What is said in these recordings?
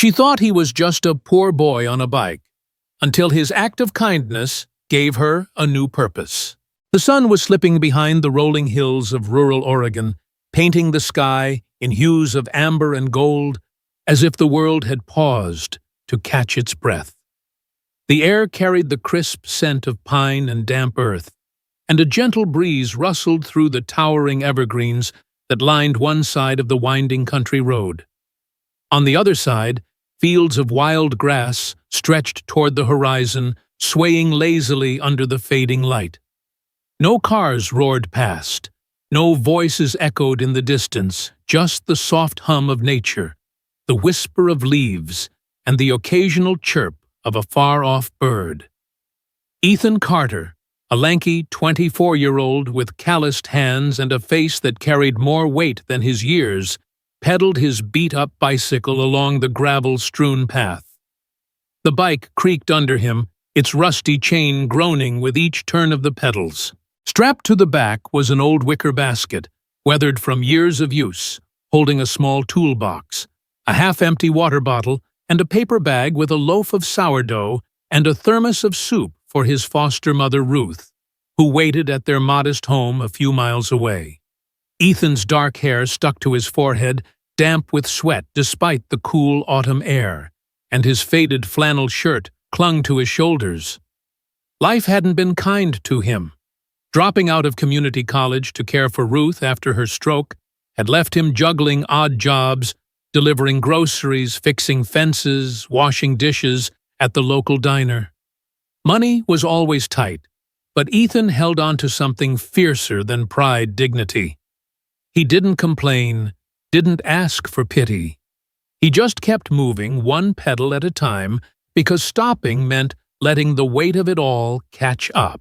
She thought he was just a poor boy on a bike, until his act of kindness gave her a new purpose. The sun was slipping behind the rolling hills of rural Oregon, painting the sky in hues of amber and gold, as if the world had paused to catch its breath. The air carried the crisp scent of pine and damp earth, and a gentle breeze rustled through the towering evergreens that lined one side of the winding country road. On the other side, fields of wild grass stretched toward the horizon, swaying lazily under the fading light. No cars roared past, no voices echoed in the distance, just the soft hum of nature, the whisper of leaves, and the occasional chirp of a far-off bird. Ethan Carter, a lanky 24-year-old with calloused hands and a face that carried more weight than his years, pedaled his beat-up bicycle along the gravel-strewn path. The bike creaked under him, its rusty chain groaning with each turn of the pedals. Strapped to the back was an old wicker basket, weathered from years of use, holding a small toolbox, a half-empty water bottle, and a paper bag with a loaf of sourdough and a thermos of soup for his foster mother Ruth, who waited at their modest home a few miles away. Ethan's dark hair stuck to his forehead, damp with sweat despite the cool autumn air, and his faded flannel shirt clung to his shoulders. Life hadn't been kind to him. Dropping out of community college to care for Ruth after her stroke had left him juggling odd jobs, delivering groceries, fixing fences, washing dishes at the local diner. Money was always tight, but Ethan held on to something fiercer than dignity. He didn't complain, didn't ask for pity. He just kept moving one pedal at a time because stopping meant letting the weight of it all catch up.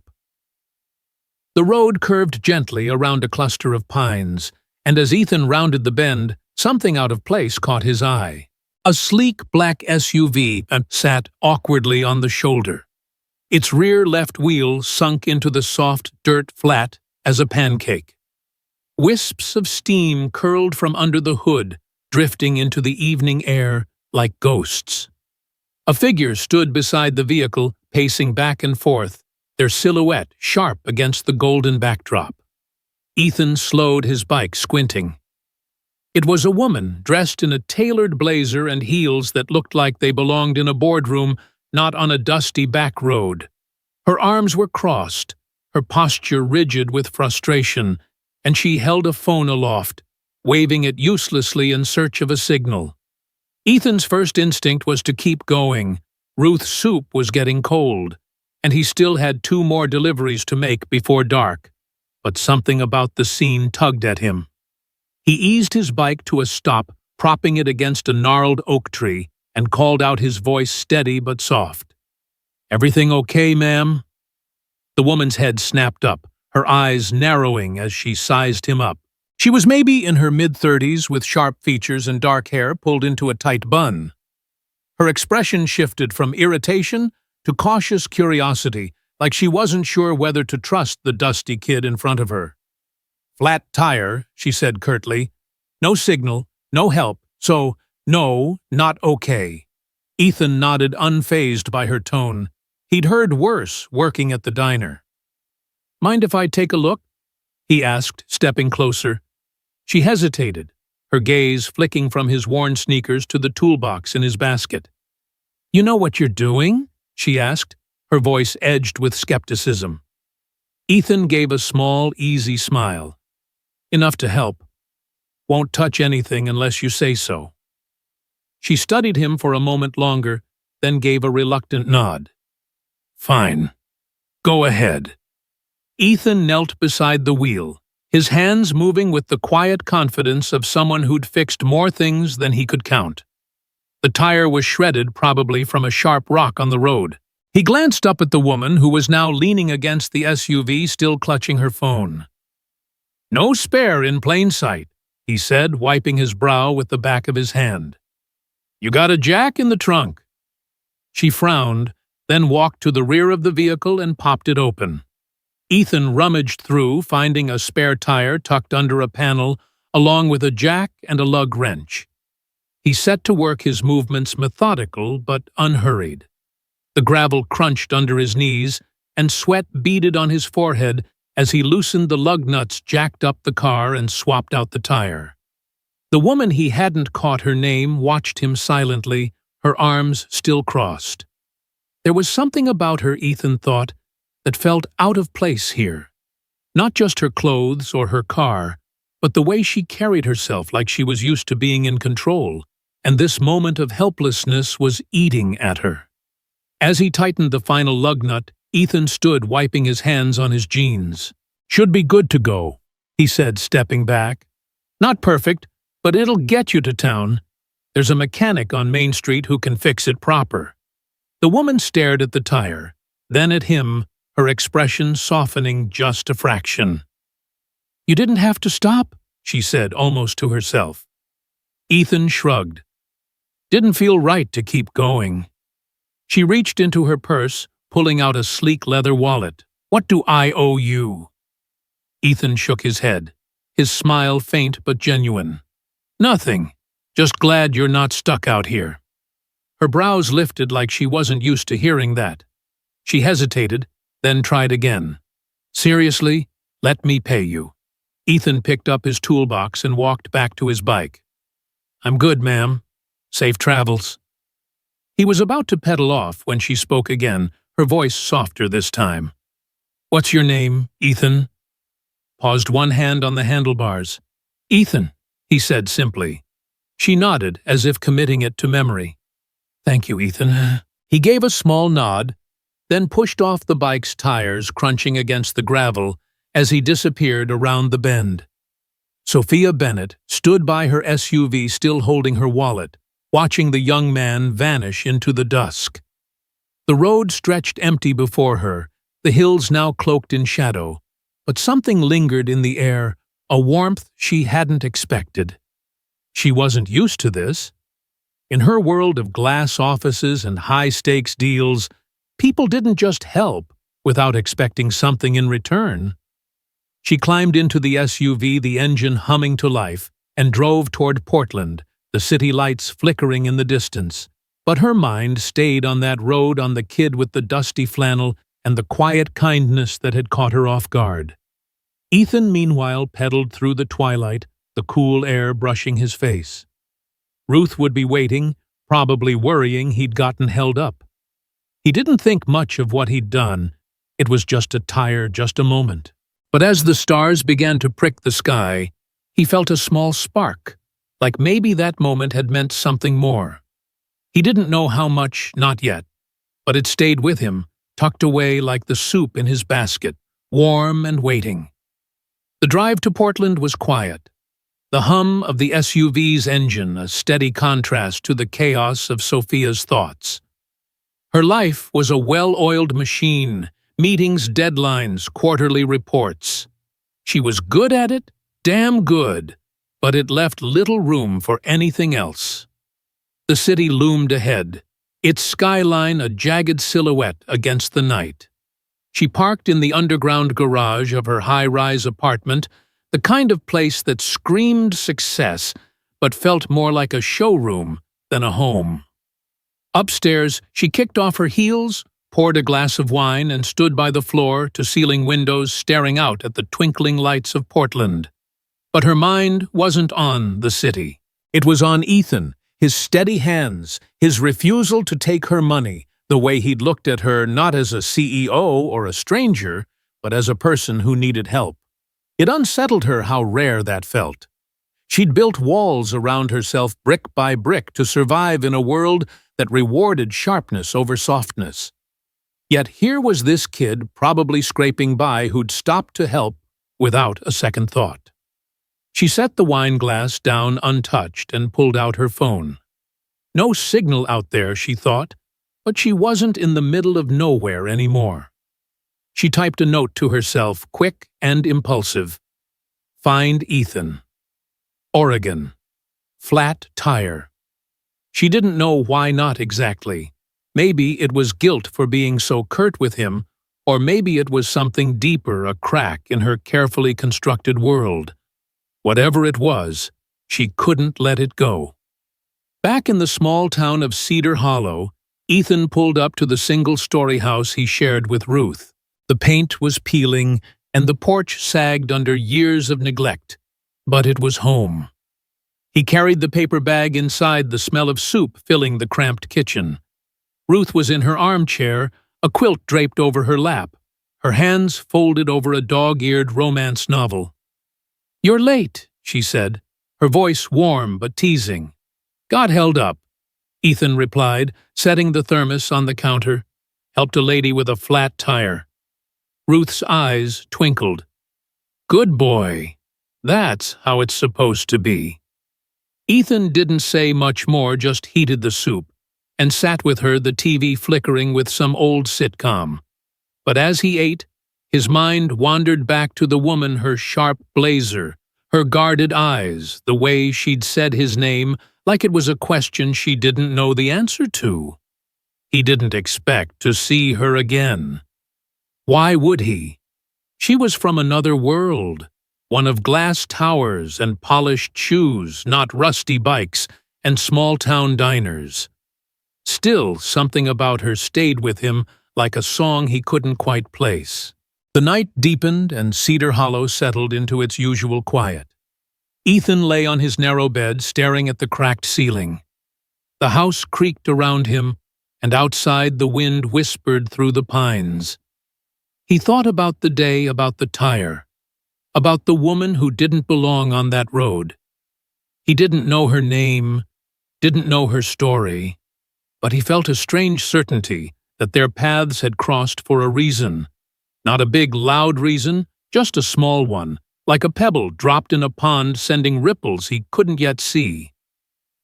The road curved gently around a cluster of pines, and as Ethan rounded the bend, something out of place caught his eye. A sleek black SUV sat awkwardly on the shoulder. Its rear left wheel sunk into the soft dirt flat as a pancake. Wisps of steam curled from under the hood, drifting into the evening air like ghosts. A figure stood beside the vehicle, pacing back and forth, their silhouette sharp against the golden backdrop. Ethan slowed his bike, squinting. It was a woman dressed in a tailored blazer and heels that looked like they belonged in a boardroom, not on a dusty back road. Her arms were crossed, her posture rigid with frustration, and she held a phone aloft, waving it uselessly in search of a signal. Ethan's first instinct was to keep going. Ruth's soup was getting cold, and he still had 2 more deliveries to make before dark. But something about the scene tugged at him. He eased his bike to a stop, propping it against a gnarled oak tree, and called out, his voice steady but soft. "Everything okay, ma'am?" The woman's head snapped up, her eyes narrowing as she sized him up. She was maybe in her mid-30s with sharp features and dark hair pulled into a tight bun. Her expression shifted from irritation to cautious curiosity, like she wasn't sure whether to trust the dusty kid in front of her. "Flat tire," she said curtly. "No signal, no help, so no, not okay." Ethan nodded, unfazed by her tone. He'd heard worse working at the diner. "Mind if I take a look?" he asked, stepping closer. She hesitated, her gaze flicking from his worn sneakers to the toolbox in his basket. "You know what you're doing?" she asked, her voice edged with skepticism. Ethan gave a small, easy smile. "Enough to help. Won't touch anything unless you say so." She studied him for a moment longer, then gave a reluctant nod. "Fine. Go ahead." Ethan knelt beside the wheel, his hands moving with the quiet confidence of someone who'd fixed more things than he could count. The tire was shredded, probably from a sharp rock on the road. He glanced up at the woman, who was now leaning against the SUV, still clutching her phone. "No spare in plain sight," he said, wiping his brow with the back of his hand. "You got a jack in the trunk." She frowned, then walked to the rear of the vehicle and popped it open. Ethan rummaged through, finding a spare tire tucked under a panel, along with a jack and a lug wrench. He set to work, his movements methodical but unhurried. The gravel crunched under his knees, and sweat beaded on his forehead as he loosened the lug nuts, jacked up the car, and swapped out the tire. The woman he hadn't caught her name watched him silently, her arms still crossed. There was something about her, Ethan thought, that felt out of place here. Not just her clothes or her car, but the way she carried herself, like she was used to being in control, and this moment of helplessness was eating at her. As he tightened the final lug nut, Ethan stood wiping his hands on his jeans. "Should be good to go," he said, stepping back. "Not perfect, but it'll get you to town. There's a mechanic on Main Street who can fix it proper." The woman stared at the tire, then at him, her expression softening just a fraction. "You didn't have to stop," she said, almost to herself. Ethan shrugged. Didn't feel right to keep going. She reached into her purse, pulling out a sleek leather wallet. "What do I owe you?" Ethan shook his head, his smile faint but genuine. "Nothing. Just glad you're not stuck out here." Her brows lifted like she wasn't used to hearing that. She hesitated, then tried again. "Seriously? Let me pay you." Ethan picked up his toolbox and walked back to his bike. "I'm good, ma'am. Safe travels." He was about to pedal off when she spoke again, her voice softer this time. "What's your name, Ethan?" Paused, one hand on the handlebars. "Ethan," he said simply. She nodded, as if committing it to memory. "Thank you, Ethan." He gave a small nod, then pushed off the bike's tires, crunching against the gravel as he disappeared around the bend. Sophia Bennett stood by her SUV, still holding her wallet, watching the young man vanish into the dusk. The road stretched empty before her, the hills now cloaked in shadow, but something lingered in the air, a warmth she hadn't expected. She wasn't used to this. In her world of glass offices and high-stakes deals, people didn't just help without expecting something in return. She climbed into the SUV, the engine humming to life, and drove toward Portland, the city lights flickering in the distance. But her mind stayed on that road, on the kid with the dusty flannel and the quiet kindness that had caught her off guard. Ethan, meanwhile, pedaled through the twilight, the cool air brushing his face. Ruth would be waiting, probably worrying he'd gotten held up. He didn't think much of what he'd done. It was just a tire, just a moment. But as the stars began to prick the sky, he felt a small spark, like maybe that moment had meant something more. He didn't know how much, not yet, but it stayed with him, tucked away like the soup in his basket, warm and waiting. The drive to Portland was quiet. The hum of the SUV's engine, a steady contrast to the chaos of Sophia's thoughts. Her life was a well-oiled machine, meetings, deadlines, quarterly reports. She was good at it, damn good, but it left little room for anything else. The city loomed ahead, its skyline a jagged silhouette against the night. She parked in the underground garage of her high-rise apartment, the kind of place that screamed success but felt more like a showroom than a home. Upstairs, she kicked off her heels, poured a glass of wine, and stood by the floor-to-ceiling windows staring out at the twinkling lights of Portland. But her mind wasn't on the city. It was on Ethan, his steady hands, his refusal to take her money, the way he'd looked at her not as a CEO or a stranger, but as a person who needed help. It unsettled her how rare that felt. She'd built walls around herself brick by brick to survive in a world that rewarded sharpness over softness. Yet here was this kid, probably scraping by, who'd stopped to help without a second thought. She set the wine glass down untouched and pulled out her phone. No signal out there, she thought, but she wasn't in the middle of nowhere anymore. She typed a note to herself, quick and impulsive. Find Ethan. Oregon. Flat tire. She didn't know why not exactly. Maybe it was guilt for being so curt with him, or maybe it was something deeper, a crack in her carefully constructed world. Whatever it was, she couldn't let it go. Back in the small town of Cedar Hollow, Ethan pulled up to the single-story house he shared with Ruth. The paint was peeling, and the porch sagged under years of neglect. But it was home. He carried the paper bag inside, the smell of soup filling the cramped kitchen. Ruth was in her armchair, a quilt draped over her lap, her hands folded over a dog-eared romance novel. "You're late," she said, her voice warm but teasing. "Got held up," Ethan replied, setting the thermos on the counter. "Helped a lady with a flat tire." Ruth's eyes twinkled. "Good boy. That's how it's supposed to be." Ethan didn't say much more, just heated the soup, and sat with her, the TV flickering with some old sitcom. But as he ate, his mind wandered back to the woman, her sharp blazer, her guarded eyes, the way she'd said his name like it was a question she didn't know the answer to. He didn't expect to see her again. Why would he? She was from another world, one of glass towers and polished shoes, not rusty bikes and small-town diners. Still, something about her stayed with him like a song he couldn't quite place. The night deepened and Cedar Hollow settled into its usual quiet. Ethan lay on his narrow bed, staring at the cracked ceiling. The house creaked around him, and outside the wind whispered through the pines. He thought about the day, about the tire, about the woman who didn't belong on that road. He didn't know her name, didn't know her story, but he felt a strange certainty that their paths had crossed for a reason. Not a big, loud reason, just a small one, like a pebble dropped in a pond sending ripples he couldn't yet see.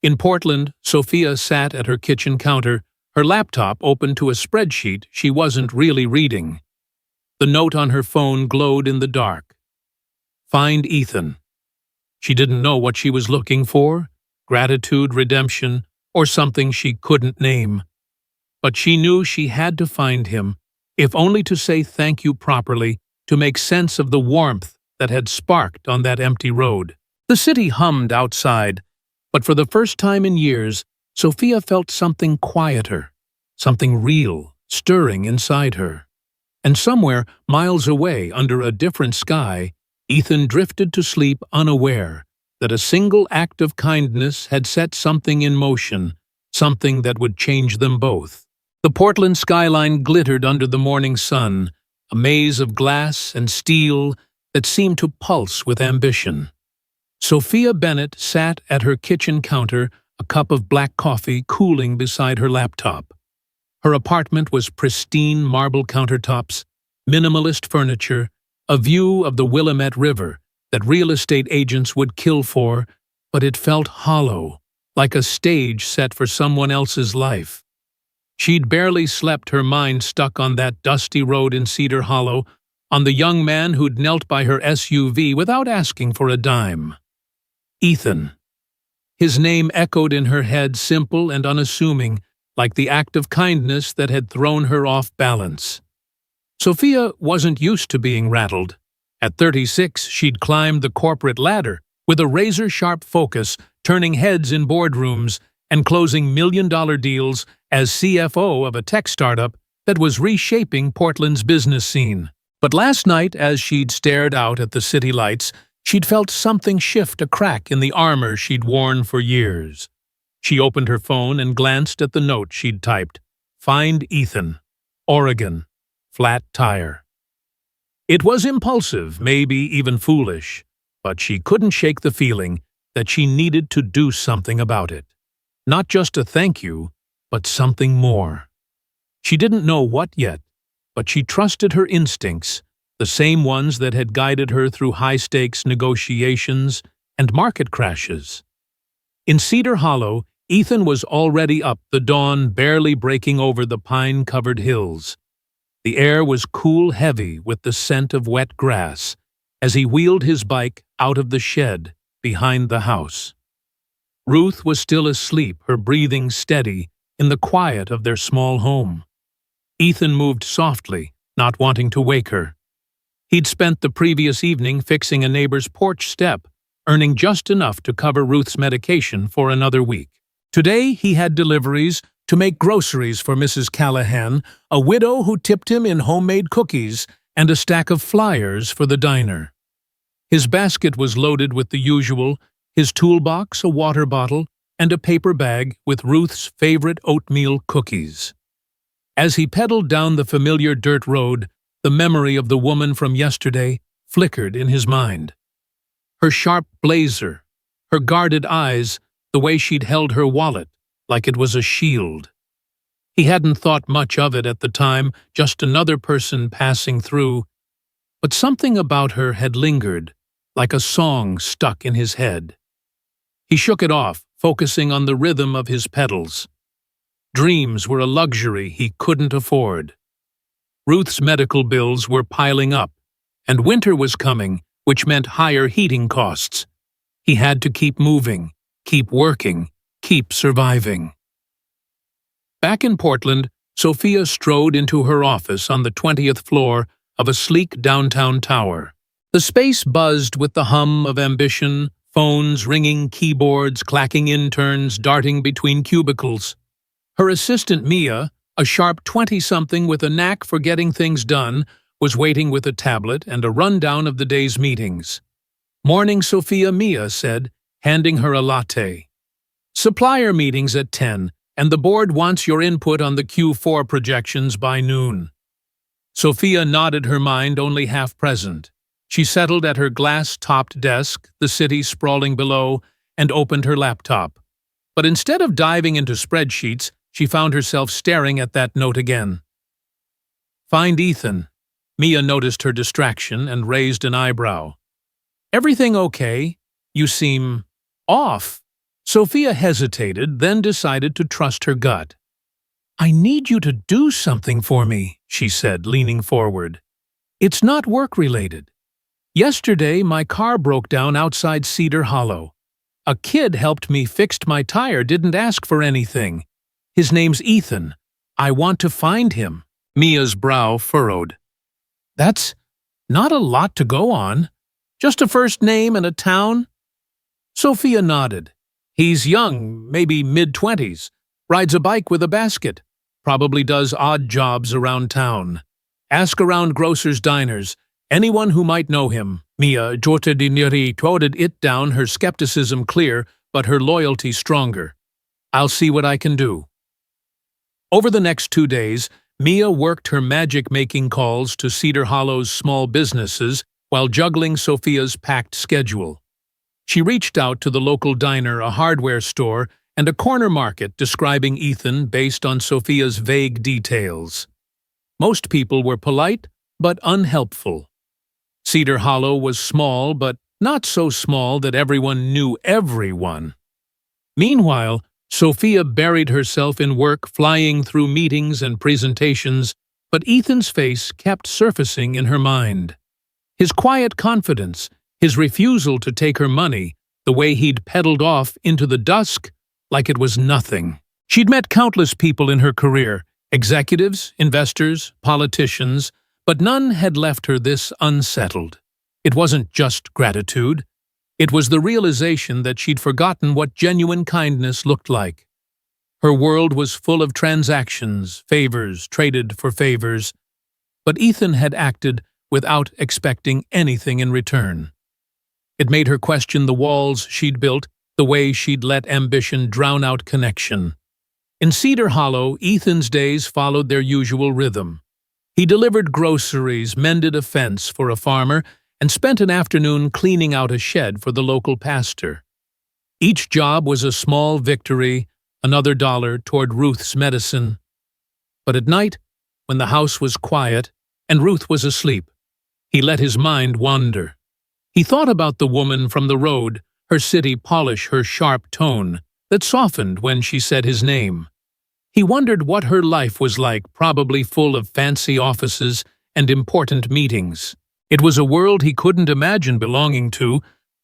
In Portland, Sophia sat at her kitchen counter, her laptop open to a spreadsheet she wasn't really reading. The note on her phone glowed in the dark. "Find Ethan." She didn't know what she was looking for, gratitude, redemption, or something she couldn't name. But she knew she had to find him, if only to say thank you properly, to make sense of the warmth that had sparked on that empty road. The city hummed outside, but for the first time in years, Sophia felt something quieter, something real, stirring inside her. And somewhere, miles away, under a different sky, Ethan drifted to sleep unaware that a single act of kindness had set something in motion, something that would change them both. The Portland skyline glittered under the morning sun, a maze of glass and steel that seemed to pulse with ambition. Sophia Bennett sat at her kitchen counter, a cup of black coffee cooling beside her laptop. Her apartment was pristine marble countertops, minimalist furniture, a view of the Willamette River that real estate agents would kill for, but it felt hollow, like a stage set for someone else's life. She'd barely slept, her mind stuck on that dusty road in Cedar Hollow, on the young man who'd knelt by her SUV without asking for a dime. Ethan. His name echoed in her head, simple and unassuming, like the act of kindness that had thrown her off balance. Sophia wasn't used to being rattled. At 36, she'd climbed the corporate ladder with a razor-sharp focus, turning heads in boardrooms and closing million-dollar deals as CFO of a tech startup that was reshaping Portland's business scene. But last night, as she'd stared out at the city lights, she'd felt something shift, a crack in the armor she'd worn for years. She opened her phone and glanced at the note she'd typed. "Find Ethan. Oregon. Flat tire." It was impulsive, maybe even foolish, but she couldn't shake the feeling that she needed to do something about it. Not just a thank you, but something more. She didn't know what yet, but she trusted her instincts, the same ones that had guided her through high-stakes negotiations and market crashes. In Cedar Hollow, Ethan was already up, the dawn barely breaking over the pine-covered hills. The air was cool, heavy with the scent of wet grass, as he wheeled his bike out of the shed behind the house. Ruth was still asleep, her breathing steady in the quiet of their small home. Ethan moved softly, not wanting to wake her. He'd spent the previous evening fixing a neighbor's porch step, earning just enough to cover Ruth's medication for another week. Today he had deliveries to make groceries for Mrs. Callahan, a widow who tipped him in homemade cookies and a stack of flyers for the diner. His basket was loaded with the usual, his toolbox, a water bottle, and a paper bag with Ruth's favorite oatmeal cookies. As he pedaled down the familiar dirt road, the memory of the woman from yesterday flickered in his mind. Her sharp blazer, her guarded eyes, the way she'd held her wallet, like it was a shield. He hadn't thought much of it at the time, just another person passing through, but something about her had lingered, like a song stuck in his head. He shook it off, focusing on the rhythm of his pedals. Dreams were a luxury he couldn't afford. Ruth's medical bills were piling up, and winter was coming, which meant higher heating costs. He had to keep moving, keep working, keep surviving. Back in Portland, Sophia strode into her office on the 20th floor of a sleek downtown tower. The space buzzed with the hum of ambition, phones ringing, keyboards clacking, interns darting between cubicles. Her assistant Mia, a sharp 20-something with a knack for getting things done, was waiting with a tablet and a rundown of the day's meetings. "Morning, Sophia," Mia said, handing her a latte. "Supplier meetings at 10, and the board wants your input on the Q4 projections by noon." Sophia nodded, her mind only half present. She settled at her glass-topped desk, the city sprawling below, and opened her laptop. But instead of diving into spreadsheets, she found herself staring at that note again. "Find Ethan." Mia noticed her distraction and raised an eyebrow. "Everything okay? You seem off." Sophia hesitated, then decided to trust her gut. "I need you to do something for me," she said, leaning forward. "It's not work-related. Yesterday, my car broke down outside Cedar Hollow. A kid helped me fix my tire, didn't ask for anything. His name's Ethan. I want to find him." Mia's brow furrowed. "That's not a lot to go on. Just a first name and a town?" Sophia nodded. "He's young, maybe mid-20s, rides a bike with a basket, probably does odd jobs around town. Ask around grocers' diners, anyone who might know him." Mia jotted it down, her skepticism clear, but her loyalty stronger. "I'll see what I can do." Over the next 2 days, Mia worked her magic-making calls to Cedar Hollow's small businesses while juggling Sophia's packed schedule. She reached out to the local diner, a hardware store, and a corner market, describing Ethan based on Sophia's vague details. Most people were polite, but unhelpful. Cedar Hollow was small, but not so small that everyone knew everyone. Meanwhile, Sophia buried herself in work, flying through meetings and presentations, but Ethan's face kept surfacing in her mind. His quiet confidence, his refusal to take her money, the way he'd pedaled off into the dusk like it was nothing. She'd met countless people in her career, executives, investors, politicians, but none had left her this unsettled. It wasn't just gratitude. It was the realization that she'd forgotten what genuine kindness looked like. Her world was full of transactions, favors traded for favors, but Ethan had acted without expecting anything in return. It made her question the walls she'd built, the way she'd let ambition drown out connection. In Cedar Hollow, Ethan's days followed their usual rhythm. He delivered groceries, mended a fence for a farmer, and spent an afternoon cleaning out a shed for the local pastor. Each job was a small victory, another dollar toward Ruth's medicine. But at night, when the house was quiet and Ruth was asleep, he let his mind wander. He thought about the woman from the road, her city polish, her sharp tone that softened when she said his name. He wondered what her life was like, probably full of fancy offices and important meetings. It was a world he couldn't imagine belonging to,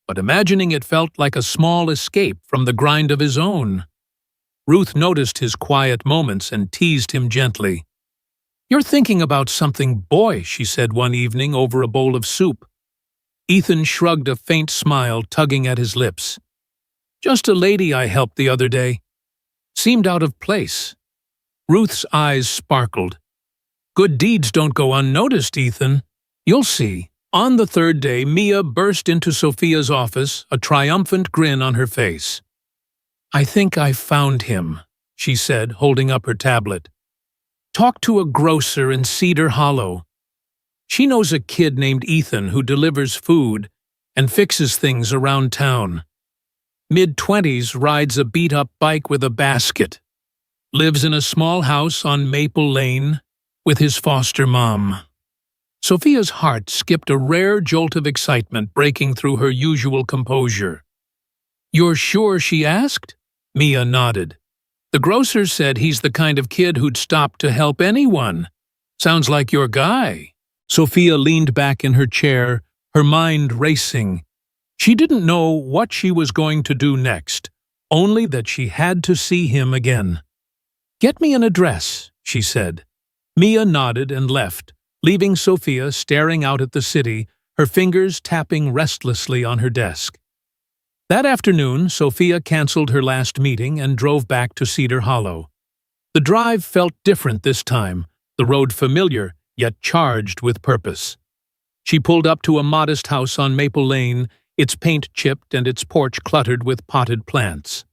but imagining it felt like a small escape from the grind of his own. Ruth noticed his quiet moments and teased him gently. "You're thinking about something, boy," she said one evening over a bowl of soup. Ethan shrugged, a faint smile tugging at his lips. "Just a lady I helped the other day. seemed out of place. Ruth's eyes sparkled. "Good deeds don't go unnoticed, Ethan. You'll see." On the third day, Mia burst into Sophia's office, a triumphant grin on her face. "I think I found him," she said, holding up her tablet. "Talk to a grocer in Cedar Hollow. She knows a kid named Ethan who delivers food and fixes things around town. Mid-20s, rides a beat-up bike with a basket. Lives in a small house on Maple Lane with his foster mom." Sophia's heart skipped a rare jolt of excitement, breaking through her usual composure. "You're sure?" she asked. Mia nodded. "The grocer said he's the kind of kid who'd stop to help anyone. Sounds like your guy." Sophia leaned back in her chair, her mind racing. She didn't know what she was going to do next, only that she had to see him again. "Get me an address," she said. Mia nodded and left, leaving Sophia staring out at the city, her fingers tapping restlessly on her desk. That afternoon, Sophia canceled her last meeting and drove back to Cedar Hollow. The drive felt different this time, the road familiar, yet charged with purpose. She pulled up to a modest house on Maple Lane, its paint chipped and its porch cluttered with potted plants.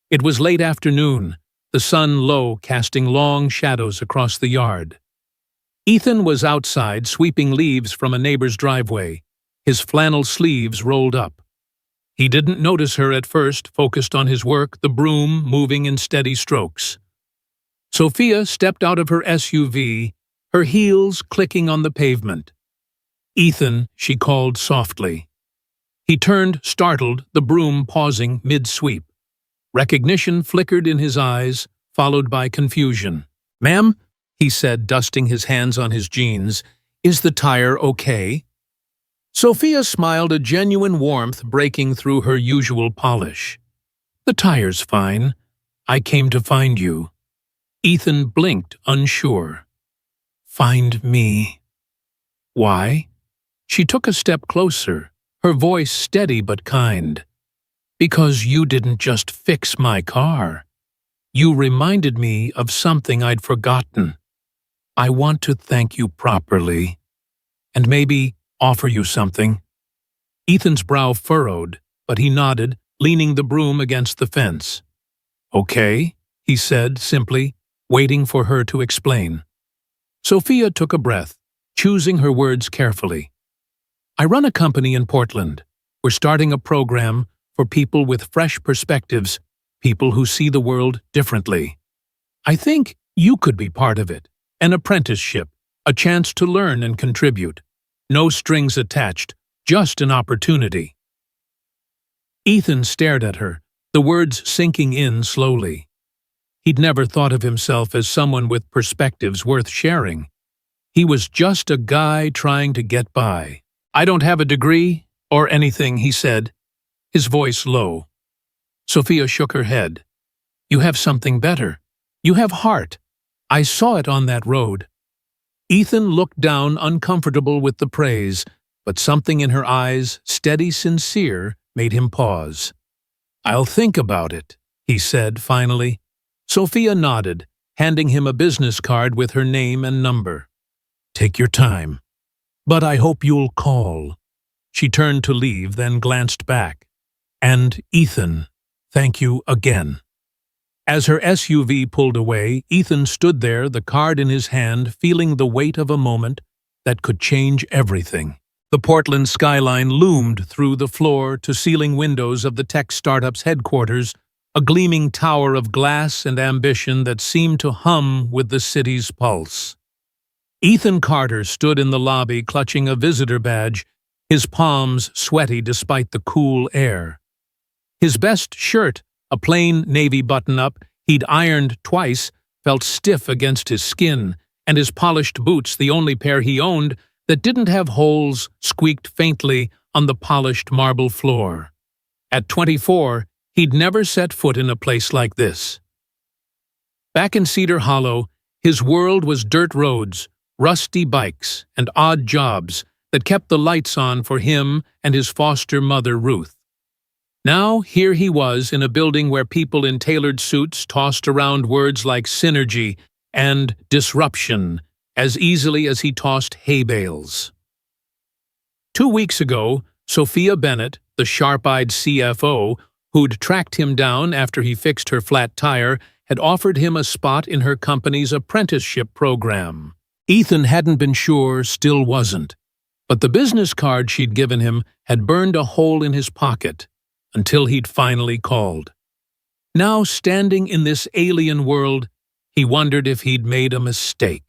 It was late afternoon, the sun low, casting long shadows across the yard. Ethan was outside sweeping leaves from a neighbor's driveway, his flannel sleeves rolled up. He didn't notice her at first, focused on his work, the broom moving in steady strokes. Sophia stepped out of her SUV, her heels clicking on the pavement. "Ethan," she called softly. He turned, startled, the broom pausing mid-sweep. Recognition flickered in his eyes, followed by confusion. "Ma'am," he said, dusting his hands on his jeans, "is the tire okay?" Sophia smiled, a genuine warmth breaking through her usual polish. "The tire's fine. I came to find you." Ethan blinked, unsure. "Find me?" "Why?" She took a step closer, her voice steady but kind. "Because you didn't just fix my car. You reminded me of something I'd forgotten. I want to thank you properly. And maybe offer you something." Ethan's brow furrowed, but he nodded, leaning the broom against the fence. "Okay," he said simply, waiting for her to explain. Sophia took a breath, choosing her words carefully. "I run a company in Portland. We're starting a program for people with fresh perspectives, people who see the world differently. I think you could be part of it. An apprenticeship, a chance to learn and contribute. No strings attached, just an opportunity." Ethan stared at her, the words sinking in slowly. He'd never thought of himself as someone with perspectives worth sharing. He was just a guy trying to get by. "I don't have a degree or anything," he said, his voice low. Sophia shook her head. "You have something better. You have heart. I saw it on that road." Ethan looked down, uncomfortable with the praise, but something in her eyes, steady, sincere, made him pause. "I'll think about it," he said finally. Sophia nodded, handing him a business card with her name and number. "Take your time. But I hope you'll call." She turned to leave, then glanced back. "And, Ethan, thank you again." As her SUV pulled away, Ethan stood there, the card in his hand, feeling the weight of a moment that could change everything. The Portland skyline loomed through the floor-to-ceiling windows of the tech startup's headquarters, a gleaming tower of glass and ambition that seemed to hum with the city's pulse. Ethan Carter stood in the lobby clutching a visitor badge, his palms sweaty despite the cool air. His best shirt, a plain navy button-up he'd ironed twice, felt stiff against his skin, and his polished boots, the only pair he owned that didn't have holes, squeaked faintly on the polished marble floor. At 24, he'd never set foot in a place like this. Back in Cedar Hollow, his world was dirt roads, rusty bikes, and odd jobs that kept the lights on for him and his foster mother, Ruth. Now, here he was in a building where people in tailored suits tossed around words like synergy and disruption as easily as he tossed hay bales. 2 weeks ago, Sophia Bennett, the sharp-eyed CFO, who'd tracked him down after he fixed her flat tire, had offered him a spot in her company's apprenticeship program. Ethan hadn't been sure, still wasn't, but the business card she'd given him had burned a hole in his pocket until he'd finally called. Now, standing in this alien world, he wondered if he'd made a mistake.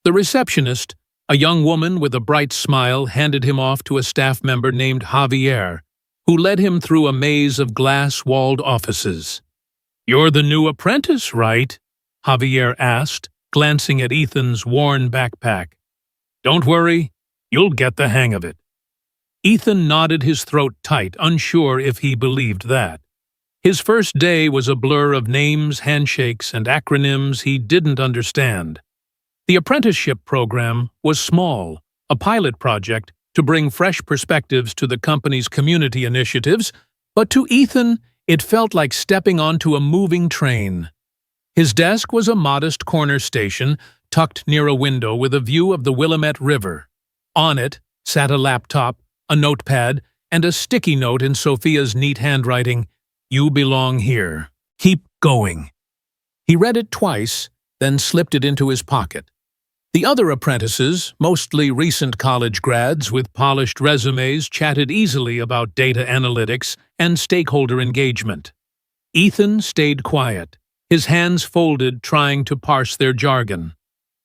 The receptionist, a young woman with a bright smile, handed him off to a staff member named Javier, who led him through a maze of glass-walled offices. "You're the new apprentice, right?" Javier asked, glancing at Ethan's worn backpack. "Don't worry, you'll get the hang of it." Ethan nodded, his throat tight, unsure if he believed that. His first day was a blur of names, handshakes, and acronyms he didn't understand. The apprenticeship program was small, a pilot project to bring fresh perspectives to the company's community initiatives, but to Ethan, it felt like stepping onto a moving train. His desk was a modest corner station tucked near a window with a view of the Willamette River. On it sat a laptop, a notepad, and a sticky note in Sophia's neat handwriting, "You belong here. Keep going." He read it twice, then slipped it into his pocket. The other apprentices, mostly recent college grads with polished resumes, chatted easily about data analytics and stakeholder engagement. Ethan stayed quiet, his hands folded, trying to parse their jargon.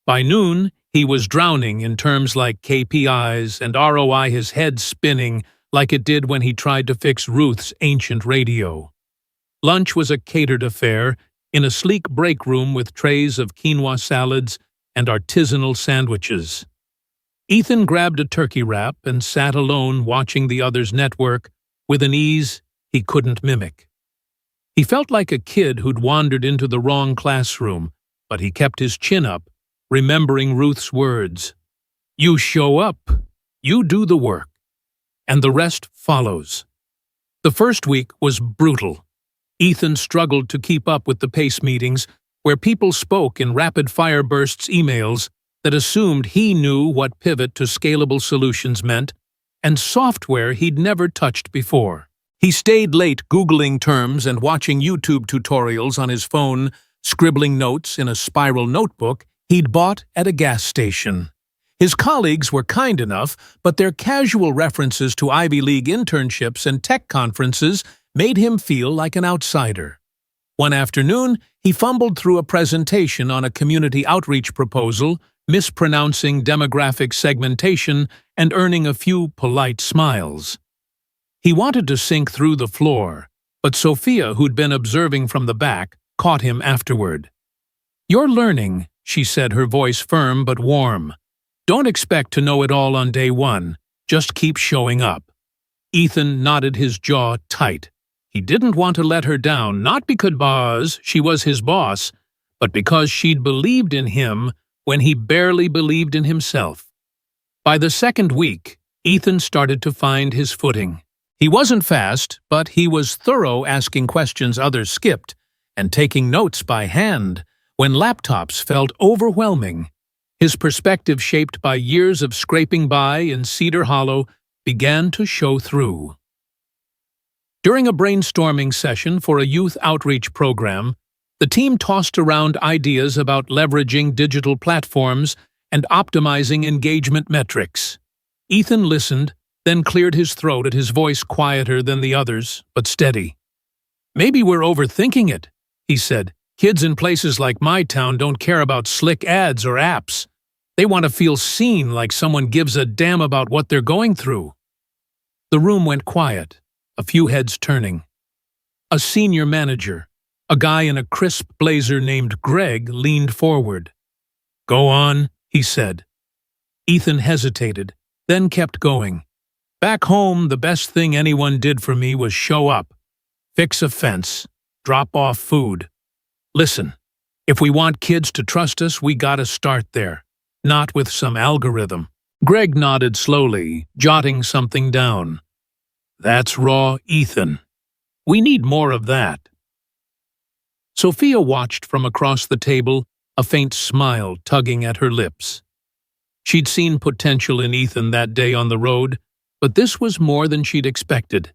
By noon, he was drowning in terms like KPIs and ROI, his head spinning like it did when he tried to fix Ruth's ancient radio. Lunch was a catered affair in a sleek break room with trays of quinoa salads and artisanal sandwiches. Ethan grabbed a turkey wrap and sat alone watching the others network with an ease he couldn't mimic. He felt like a kid who'd wandered into the wrong classroom, but he kept his chin up, remembering Ruth's words. "You show up, you do the work, and the rest follows." The first week was brutal. Ethan struggled to keep up with the pace meetings, where people spoke in rapid-fire bursts, emails that assumed he knew what pivot to scalable solutions meant, and software he'd never touched before. He stayed late Googling terms and watching YouTube tutorials on his phone, scribbling notes in a spiral notebook he'd bought at a gas station. His colleagues were kind enough, but their casual references to Ivy League internships and tech conferences made him feel like an outsider. One afternoon, he fumbled through a presentation on a community outreach proposal, mispronouncing demographic segmentation and earning a few polite smiles. He wanted to sink through the floor, but Sophia, who'd been observing from the back, caught him afterward. "You're learning," she said, her voice firm but warm. "Don't expect to know it all on day one. Just keep showing up." Ethan nodded, his jaw tight. He didn't want to let her down, not because she was his boss, but because she'd believed in him when he barely believed in himself. By the second week, Ethan started to find his footing. He wasn't fast, but he was thorough, asking questions others skipped, and taking notes by hand when laptops felt overwhelming. His perspective, shaped by years of scraping by in Cedar Hollow, began to show through. During a brainstorming session for a youth outreach program, the team tossed around ideas about leveraging digital platforms and optimizing engagement metrics. Ethan listened, then cleared his throat, at his voice quieter than the others, but steady. "Maybe we're overthinking it," he said. "Kids in places like my town don't care about slick ads or apps. They want to feel seen, like someone gives a damn about what they're going through." The room went quiet, a few heads turning. A senior manager, a guy in a crisp blazer named Greg, leaned forward. "Go on," he said. Ethan hesitated, then kept going. "Back home, the best thing anyone did for me was show up, fix a fence, drop off food. Listen, if we want kids to trust us, we gotta start there, not with some algorithm." Greg nodded slowly, jotting something down. "That's raw, Ethan," We need more of that. Sophia watched from across the table, a faint smile tugging at her lips. She'd seen potential in Ethan that day on the road, but this was more than she'd expected.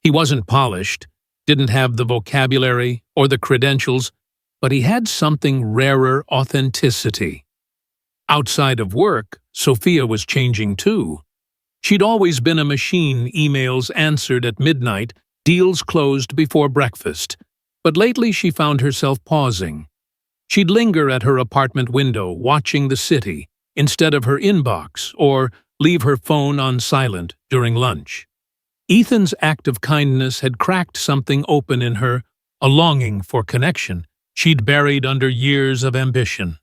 He wasn't polished, didn't have the vocabulary or the credentials, but he had something rarer: authenticity. Outside of work, Sophia was changing too. She'd always been a machine: emails answered at midnight, deals closed before breakfast. But lately she found herself pausing. She'd linger at her apartment window, watching the city, instead of her inbox, or leave her phone on silent during lunch. Ethan's act of kindness had cracked something open in her, a longing for connection she'd buried under years of ambition.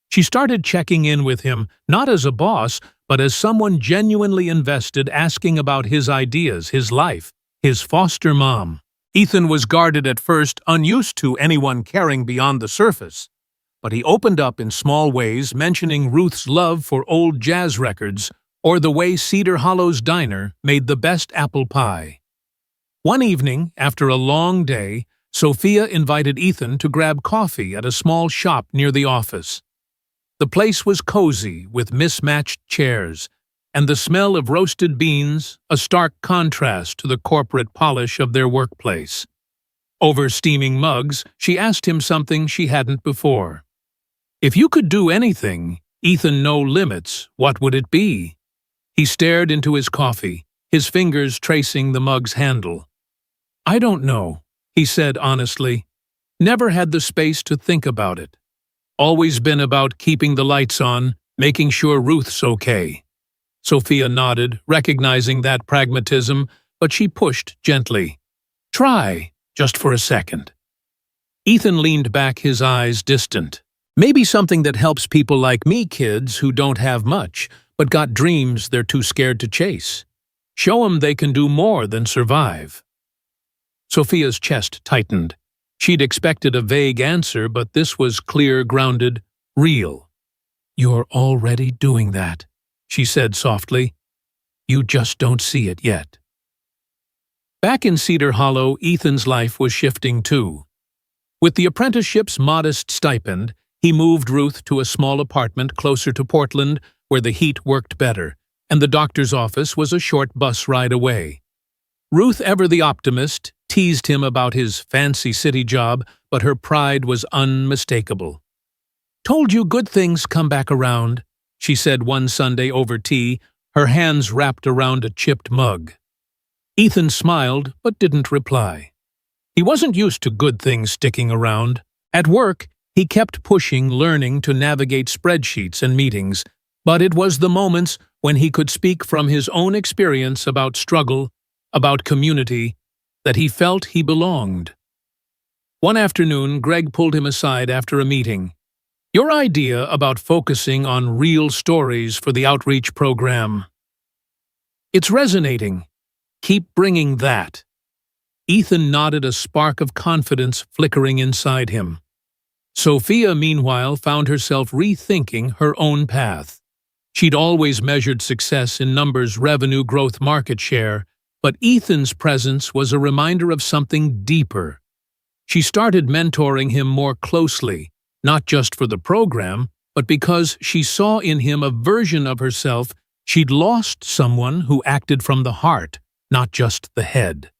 She started checking in with him, not as a boss, but as someone genuinely invested, asking about his ideas, his life, his foster mom. Ethan was guarded at first, unused to anyone caring beyond the surface. But he opened up in small ways, mentioning Ruth's love for old jazz records or the way Cedar Hollow's diner made the best apple pie. One evening, after a long day, Sophia invited Ethan to grab coffee at a small shop near the office. The place was cozy, with mismatched chairs, and the smell of roasted beans, a stark contrast to the corporate polish of their workplace. Over steaming mugs, she asked him something she hadn't before. If you could do anything, Ethan, no limits, what would it be? He stared into his coffee, his fingers tracing the mug's handle. I don't know, he said honestly. Never had the space to think about it. Always been about keeping the lights on, making sure Ruth's okay. Sophia nodded, recognizing that pragmatism, but she pushed gently. Try, just for a second. Ethan leaned back, his eyes distant. Maybe something that helps people like me, kids who don't have much, but got dreams they're too scared to chase. Show 'em they can do more than survive. Sophia's chest tightened. She'd expected a vague answer, but this was clear, grounded, real. You're already doing that, she said softly. You just don't see it yet. Back in Cedar Hollow, Ethan's life was shifting too. With the apprenticeship's modest stipend, he moved Ruth to a small apartment closer to Portland, where the heat worked better, and the doctor's office was a short bus ride away. Ruth, ever the optimist, teased him about his fancy city job, but her pride was unmistakable. Told you good things come back around, she said one Sunday over tea, her hands wrapped around a chipped mug. Ethan smiled, but didn't reply. He wasn't used to good things sticking around. At work, he kept pushing, learning to navigate spreadsheets and meetings, but it was the moments when he could speak from his own experience about struggle, about community, that he felt he belonged. One afternoon, Greg pulled him aside after a meeting. Your idea about focusing on real stories for the outreach program. It's resonating. Keep bringing that. Ethan nodded, a spark of confidence flickering inside him. Sophia, meanwhile, found herself rethinking her own path. She'd always measured success in numbers, revenue, growth, market share, but Ethan's presence was a reminder of something deeper. She started mentoring him more closely, not just for the program, but because she saw in him a version of herself she'd lost, someone who acted from the heart, not just the head.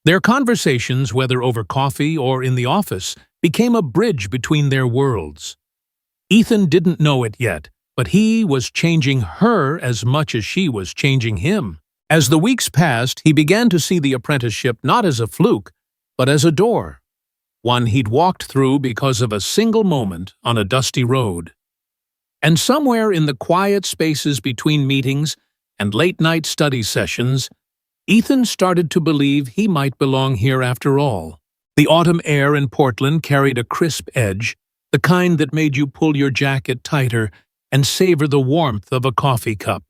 Their conversations, whether over coffee or in the office, became a bridge between their worlds. Ethan didn't know it yet, but he was changing her as much as she was changing him. As the weeks passed, he began to see the apprenticeship not as a fluke, but as a door, one he'd walked through because of a single moment on a dusty road. And somewhere in the quiet spaces between meetings and late-night study sessions, Ethan started to believe he might belong here after all. The autumn air in Portland carried a crisp edge, the kind that made you pull your jacket tighter and savor the warmth of a coffee cup.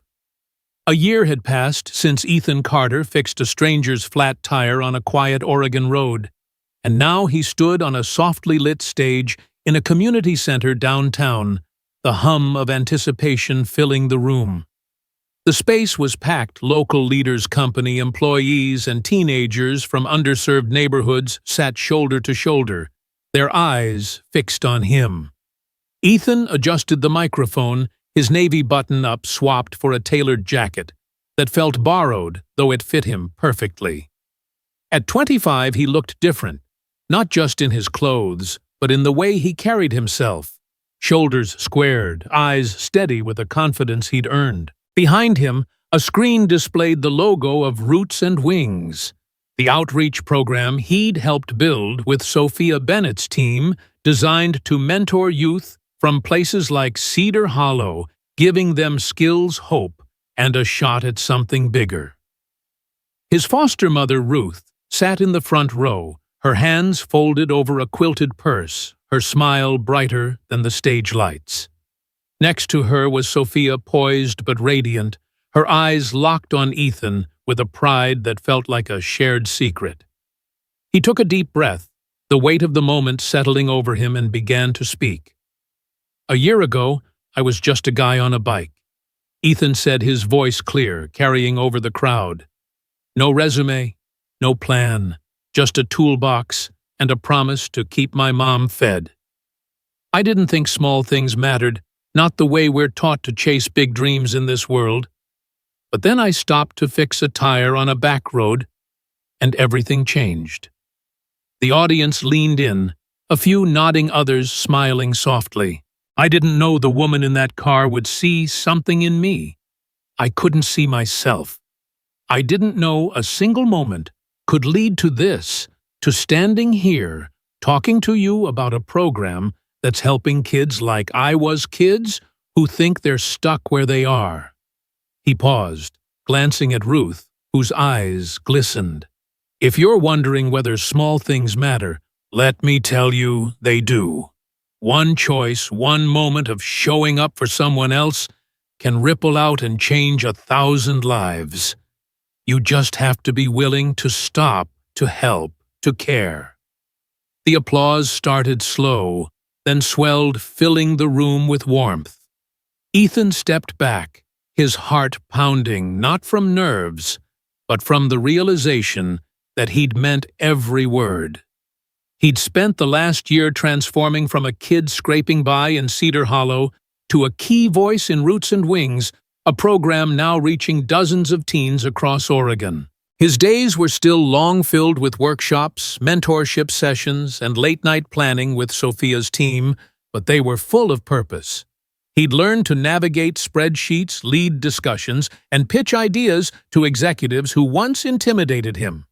A year had passed since Ethan Carter fixed a stranger's flat tire on a quiet Oregon road, and now he stood on a softly lit stage in a community center downtown, the hum of anticipation filling the room. The space was packed. Local leaders, company employees, and teenagers from underserved neighborhoods sat shoulder to shoulder, their eyes fixed on him. Ethan adjusted the microphone, his navy button-up swapped for a tailored jacket that felt borrowed, though it fit him perfectly. At 25, he looked different, not just in his clothes, but in the way he carried himself. Shoulders squared, eyes steady with a confidence he'd earned. Behind him, a screen displayed the logo of Roots and Wings, the outreach program he'd helped build with Sophia Bennett's team, designed to mentor youth from places like Cedar Hollow, giving them skills, hope, and a shot at something bigger. His foster mother, Ruth, sat in the front row, her hands folded over a quilted purse, her smile brighter than the stage lights. Next to her was Sophia, poised but radiant, her eyes locked on Ethan with a pride that felt like a shared secret. He took a deep breath, the weight of the moment settling over him, and began to speak. "A year ago, I was just a guy on a bike," Ethan said, his voice clear, carrying over the crowd. "No resume, no plan, just a toolbox and a promise to keep my mom fed. I didn't think small things mattered, not the way we're taught to chase big dreams in this world. But then I stopped to fix a tire on a back road, and everything changed." The audience leaned in, a few nodding, others smiling softly. "I didn't know the woman in that car would see something in me. I couldn't see myself. I didn't know a single moment could lead to this, to standing here, talking to you about a program that's helping kids like I was, kids who think they're stuck where they are." He paused, glancing at Ruth, whose eyes glistened. "If you're wondering whether small things matter, let me tell you they do. One choice, one moment of showing up for someone else can ripple out and change 1,000 lives. You just have to be willing to stop, to help, to care." The applause started slow, then swelled, filling the room with warmth. Ethan stepped back, his heart pounding, not from nerves, but from the realization that he'd meant every word. He'd spent the last year transforming from a kid scraping by in Cedar Hollow to a key voice in Roots and Wings, a program now reaching dozens of teens across Oregon. His days were still long, filled with workshops, mentorship sessions, and late-night planning with Sophia's team, but they were full of purpose. He'd learned to navigate spreadsheets, lead discussions, and pitch ideas to executives who once intimidated him.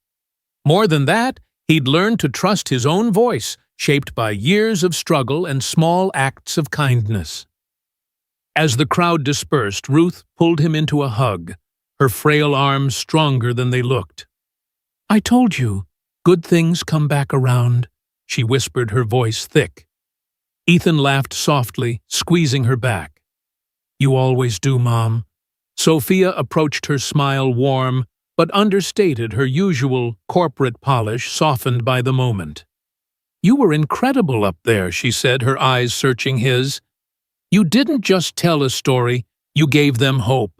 More than that, he'd learned to trust his own voice, shaped by years of struggle and small acts of kindness. As the crowd dispersed, Ruth pulled him into a hug, her frail arms stronger than they looked. "I told you, good things come back around," she whispered, her voice thick. Ethan laughed softly, squeezing her back. "You always do, Mom." Sophia approached her, smile warm, but understated, her usual corporate polish softened by the moment. "You were incredible up there," she said, her eyes searching his. "You didn't just tell a story, you gave them hope."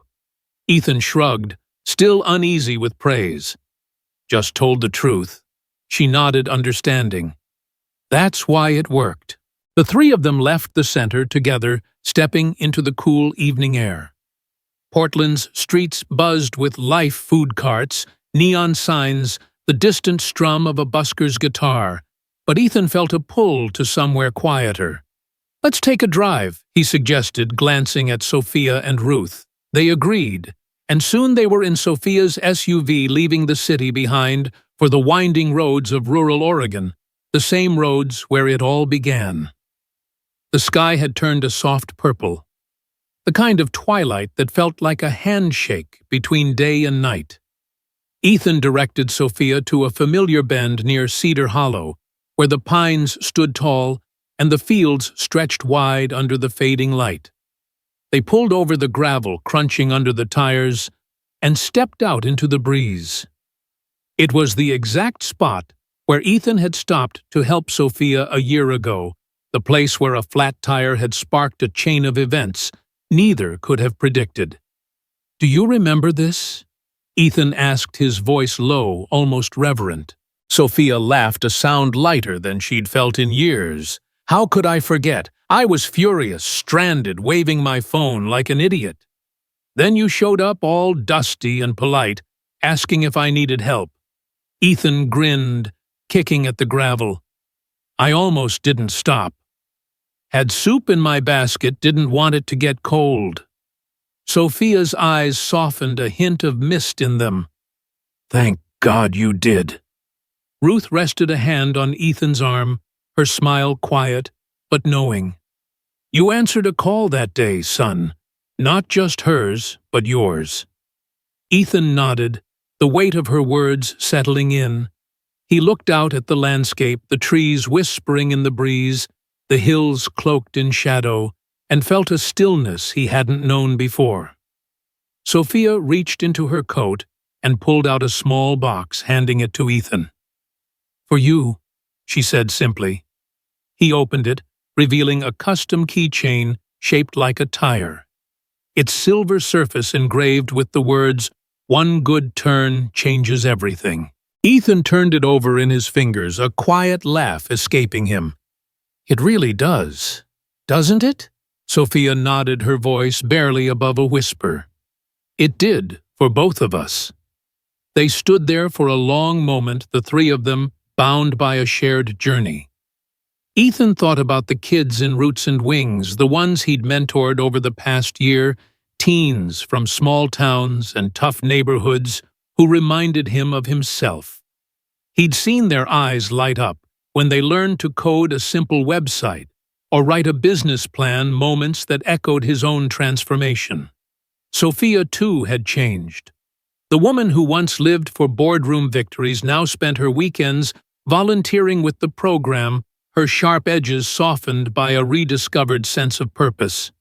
Ethan shrugged, still uneasy with praise. "Just told the truth." She nodded, understanding. "That's why it worked." The three of them left the center together, stepping into the cool evening air. Portland's streets buzzed with life, food carts, neon signs, the distant strum of a busker's guitar, but Ethan felt a pull to somewhere quieter. "Let's take a drive," he suggested, glancing at Sophia and Ruth. They agreed, and soon they were in Sophia's SUV, leaving the city behind for the winding roads of rural Oregon, the same roads where it all began. The sky had turned a soft purple, the kind of twilight that felt like a handshake between day and night. Ethan directed Sophia to a familiar bend near Cedar Hollow, where the pines stood tall and the fields stretched wide under the fading light. They pulled over the gravel, crunching under the tires, and stepped out into the breeze. It was the exact spot where Ethan had stopped to help Sophia a year ago, the place where a flat tire had sparked a chain of events neither could have predicted. "Do you remember this?" Ethan asked, his voice low, almost reverent. Sophia laughed, a sound lighter than she'd felt in years. "How could I forget? I was furious, stranded, waving my phone like an idiot. Then you showed up all dusty and polite, asking if I needed help." Ethan grinned, kicking at the gravel. "I almost didn't stop. Had soup in my basket, didn't want it to get cold." Sophia's eyes softened, a hint of mist in them. "Thank God you did." Ruth rested a hand on Ethan's arm, her smile quiet but knowing. "You answered a call that day, son. Not just hers, but yours." Ethan nodded, the weight of her words settling in. He looked out at the landscape, the trees whispering in the breeze, the hills cloaked in shadow, and felt a stillness he hadn't known before. Sophia reached into her coat and pulled out a small box, handing it to Ethan. "For you," she said simply. He opened it, revealing a custom keychain shaped like a tire. Its silver surface engraved with the words, "One good turn changes everything." Ethan turned it over in his fingers, a quiet laugh escaping him. "It really does, doesn't it?" Sophia nodded, her voice barely above a whisper. It did, for both of us. They stood there for a long moment, the three of them, bound by a shared journey. Ethan thought about the kids in Roots and Wings, the ones he'd mentored over the past year, teens from small towns and tough neighborhoods who reminded him of himself. He'd seen their eyes light up when they learned to code a simple website or write a business plan, moments that echoed his own transformation. Sophia, too, had changed. The woman who once lived for boardroom victories now spent her weekends volunteering with the program, her sharp edges softened by a rediscovered sense of purpose.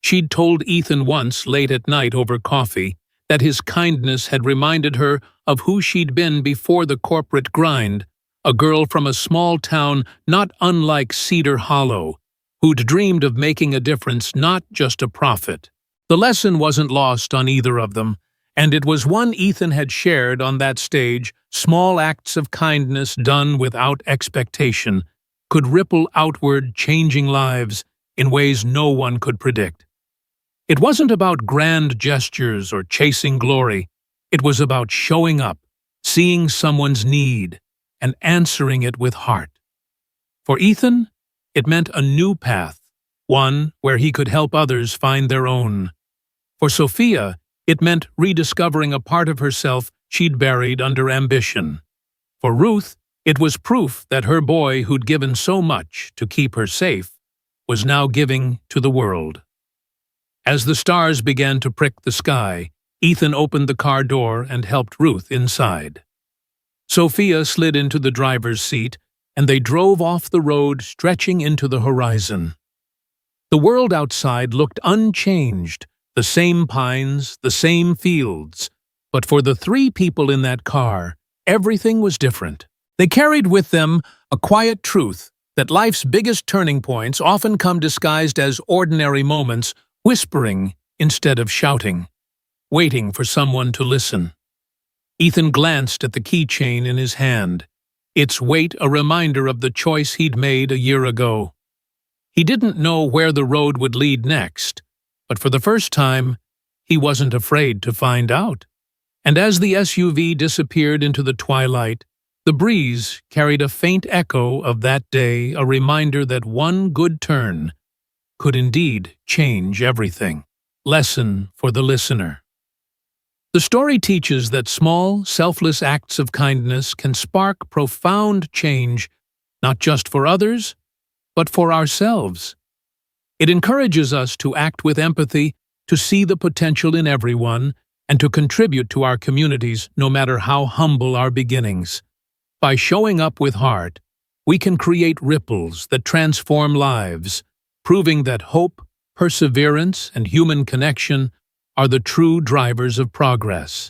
She'd told Ethan once, late at night over coffee, that his kindness had reminded her of who she'd been before the corporate grind, a girl from a small town not unlike Cedar Hollow, who'd dreamed of making a difference, not just a profit. The lesson wasn't lost on either of them, and it was one Ethan had shared on that stage. Small acts of kindness done without expectation could ripple outward, changing lives in ways no one could predict. It wasn't about grand gestures or chasing glory. It was about showing up, seeing someone's need, and answering it with heart. For Ethan, it meant a new path, one where he could help others find their own. For Sophia, it meant rediscovering a part of herself she'd buried under ambition. For Ruth, it was proof that her boy, who'd given so much to keep her safe, was now giving to the world. As the stars began to prick the sky, Ethan opened the car door and helped Ruth inside. Sophia slid into the driver's seat, and they drove off the road, stretching into the horizon. The world outside looked unchanged, the same pines, the same fields, but for the three people in that car, everything was different. They carried with them a quiet truth that life's biggest turning points often come disguised as ordinary moments, whispering instead of shouting, waiting for someone to listen. Ethan glanced at the keychain in his hand, its weight a reminder of the choice he'd made a year ago. He didn't know where the road would lead next, but for the first time, he wasn't afraid to find out. And as the SUV disappeared into the twilight, the breeze carried a faint echo of that day, a reminder that one good turn could indeed change everything. Lesson for the listener. The story teaches that small, selfless acts of kindness can spark profound change, not just for others, but for ourselves. It encourages us to act with empathy, to see the potential in everyone, and to contribute to our communities, no matter how humble our beginnings. By showing up with heart, we can create ripples that transform lives, proving that hope, perseverance, and human connection are the true drivers of progress.